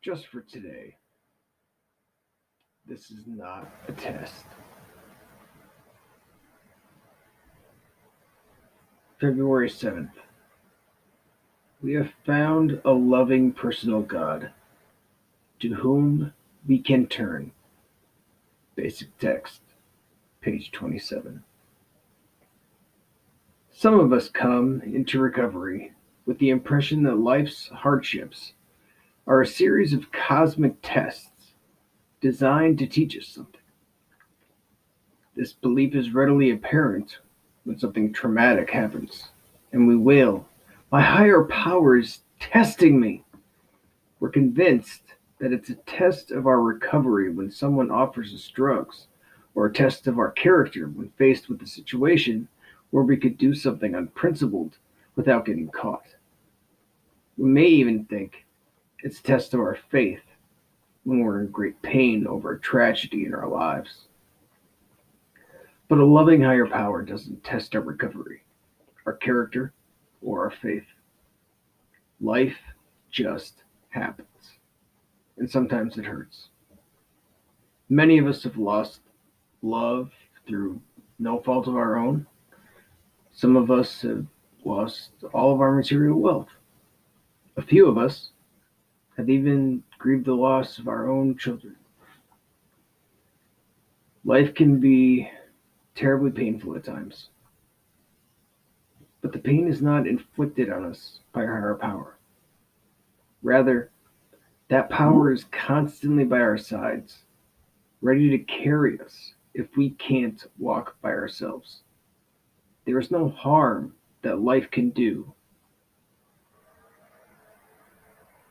Just for today, this is not a test. February 7th. We have found a loving personal God to whom we can turn. Basic text, page 27. Some of us come into recovery with the impression that life's hardships are a series of cosmic tests designed to teach us something. This belief is readily apparent when something traumatic happens, and we wail, "My higher power is testing me." We're convinced that it's a test of our recovery when someone offers us drugs, or a test of our character when faced with a situation where we could do something unprincipled without getting caught. We may even think it's a test of our faith when we're in great pain over a tragedy in our lives. But a loving higher power doesn't test our recovery, our character, or our faith. Life just happens, and sometimes it hurts. Many of us have lost love through no fault of our own. Some of us have lost all of our material wealth. A few of us have even grieved the loss of our own children. Life can be terribly painful at times, but the pain is not inflicted on us by our higher power. Rather, that power is constantly by our sides, ready to carry us if we can't walk by ourselves. There is no harm that life can do.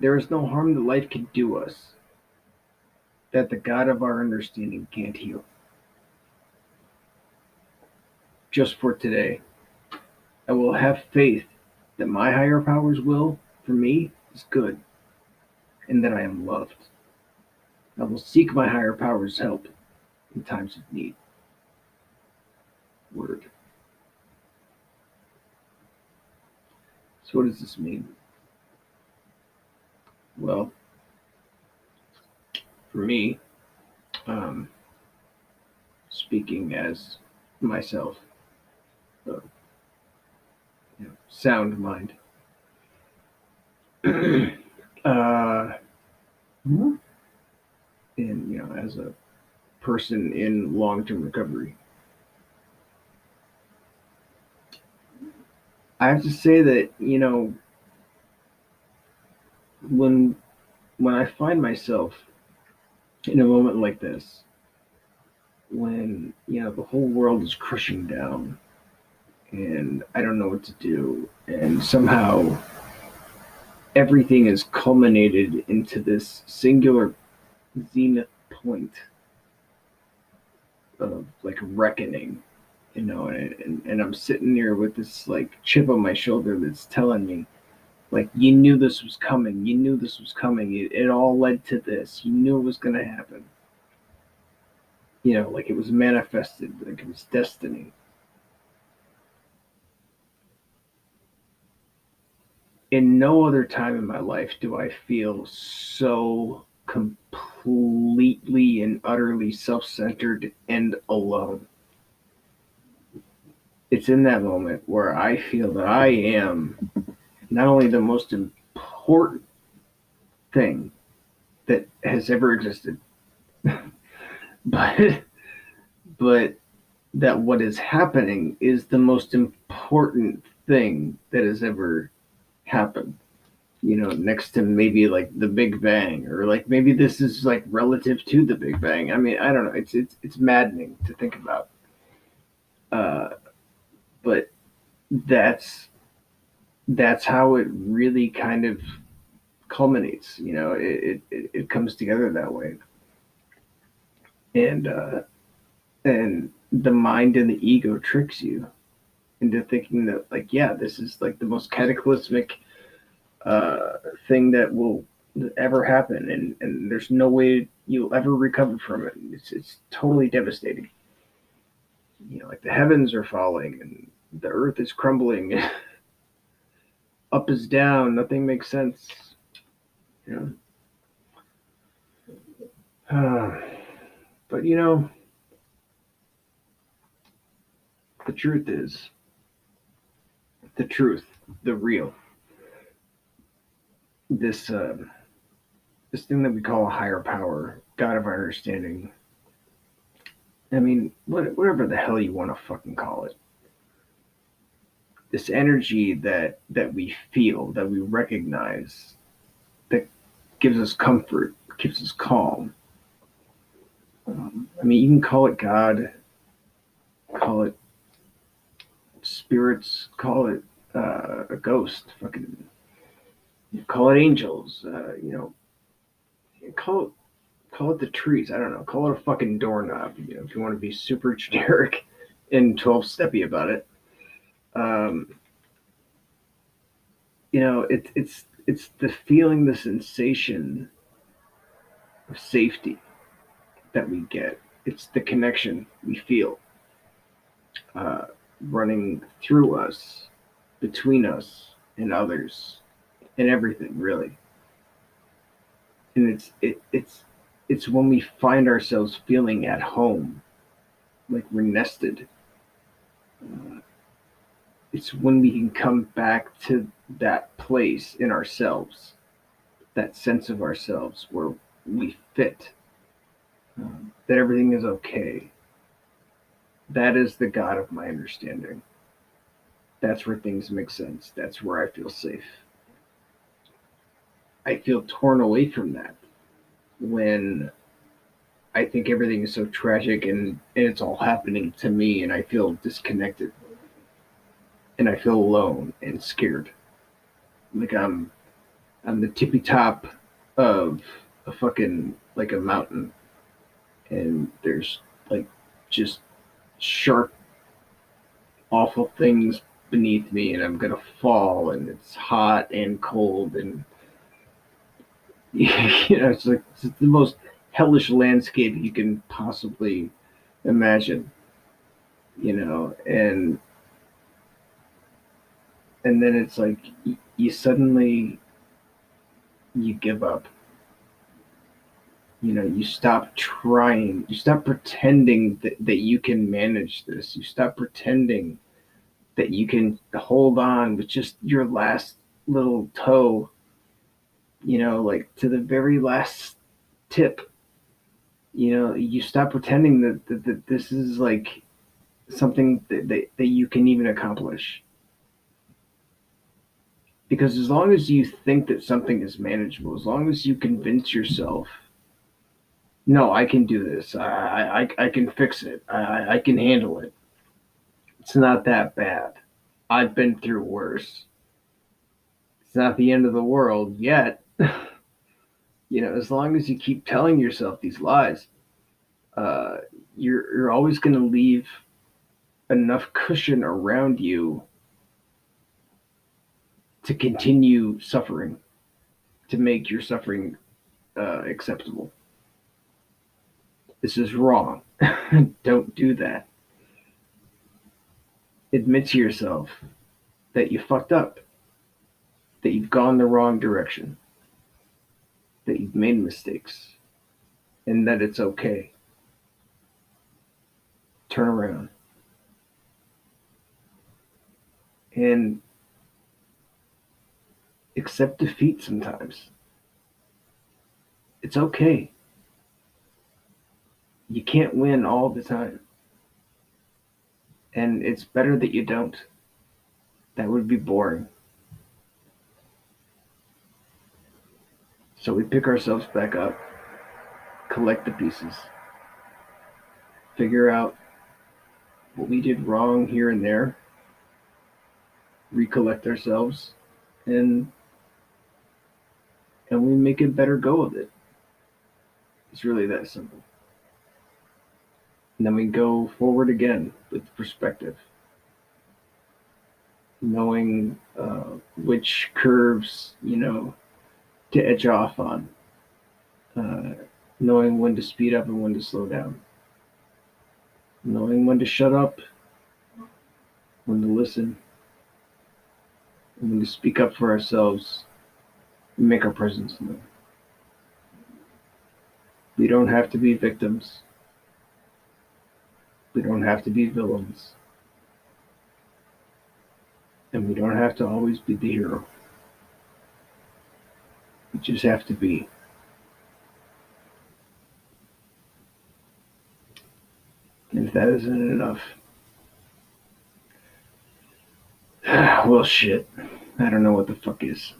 There is no harm that life can do us that the God of our understanding can't heal. Just for today, I will have faith that my higher power's will for me is good and that I am loved. I will seek my higher power's help in times of need. Word. So, what does this mean? Well, for me, um, speaking as myself, uh, sound mind, uh, and as a person in long-term recovery, I have to say that when I find myself in a moment like this, when the whole world is crushing down and I don't know what to do, and somehow everything is culminated into this singular zenith point of like reckoning, and I'm sitting there with this like chip on my shoulder that's telling me, like, you knew this was coming. You knew this was coming. It all led to this. You knew it was going to happen. Like it was manifested, like it was destiny. In no other time in my life do I feel so completely and utterly self-centered and alone. It's in that moment where I feel that I am not only the most important thing that has ever existed, but that what is happening is the most important thing that has ever happened. Next to maybe like the Big Bang, or like maybe this is like relative to the Big Bang. I mean, I don't know. It's maddening to think about. But that's how it really kind of culminates. It comes together that way, and the mind and the ego tricks you into thinking that, like, yeah, this is like the most cataclysmic thing that will ever happen, and there's no way you'll ever recover from it. It's totally devastating. Like the heavens are falling and the earth is crumbling. Up is down, nothing makes sense. But the truth is, the truth, the real, this this thing that we call a higher power, God of our understanding. I mean, whatever the hell you want to fucking call it. This energy that we feel, that we recognize, that gives us comfort, keeps us calm. I mean, you can call it God, call it spirits, call it a ghost, fucking call it angels, call it the trees. I don't know. Call it a fucking doorknob. If you want to be super generic and 12-steppy about it. Um, it's the feeling, the sensation of safety that we get. It's the connection we feel uh, running through us, between us and others, and everything really. And it's when we find ourselves feeling at home, like we're nested. Uh, it's when we can come back to that place in ourselves, that sense of ourselves where we fit, that everything is okay. That is the God of my understanding. That's where things make sense. That's where I feel safe. I feel torn away from that when I think everything is so tragic and it's all happening to me and I feel disconnected and I feel alone and scared. Like I'm the tippy top of a fucking like a mountain and there's like just sharp awful things beneath me and I'm gonna fall and it's hot and cold and it's like it's the most hellish landscape you can possibly imagine, and then it's like you suddenly you give up. You stop trying, you stop pretending that you can manage this, you stop pretending that you can hold on with just your last little toe, like to the very last tip. You stop pretending that this is like something that you can even accomplish. Because as long as you think that something is manageable, as long as you convince yourself, no, I can do this, I can fix it, I can handle it, it's not that bad. I've been through worse. It's not the end of the world yet. As long as you keep telling yourself these lies, uh, you're always going to leave enough cushion around you to continue suffering, to make your suffering acceptable. This is wrong. Don't do that. Admit to yourself that you fucked up, that you've gone the wrong direction, that you've made mistakes, and that it's okay. Turn around and accept defeat sometimes. It's okay. You can't win all the time. And it's better that you don't. That would be boring. So we pick ourselves back up, collect the pieces, figure out what we did wrong here and there, recollect ourselves, and we make a better go of it. It's really that simple. And then we go forward again with perspective, knowing which curves, to edge off on, uh, knowing when to speed up and when to slow down, knowing when to shut up, when to listen, and when to speak up for ourselves and make our presence known. We don't have to be victims. We don't have to be villains. And we don't have to always be the hero. We just have to be. And if that isn't enough, well, shit. I don't know what the fuck is.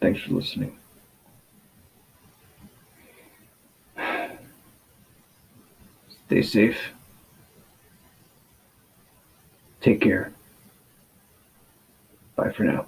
Thanks for listening. Stay safe. Take care. Bye for now.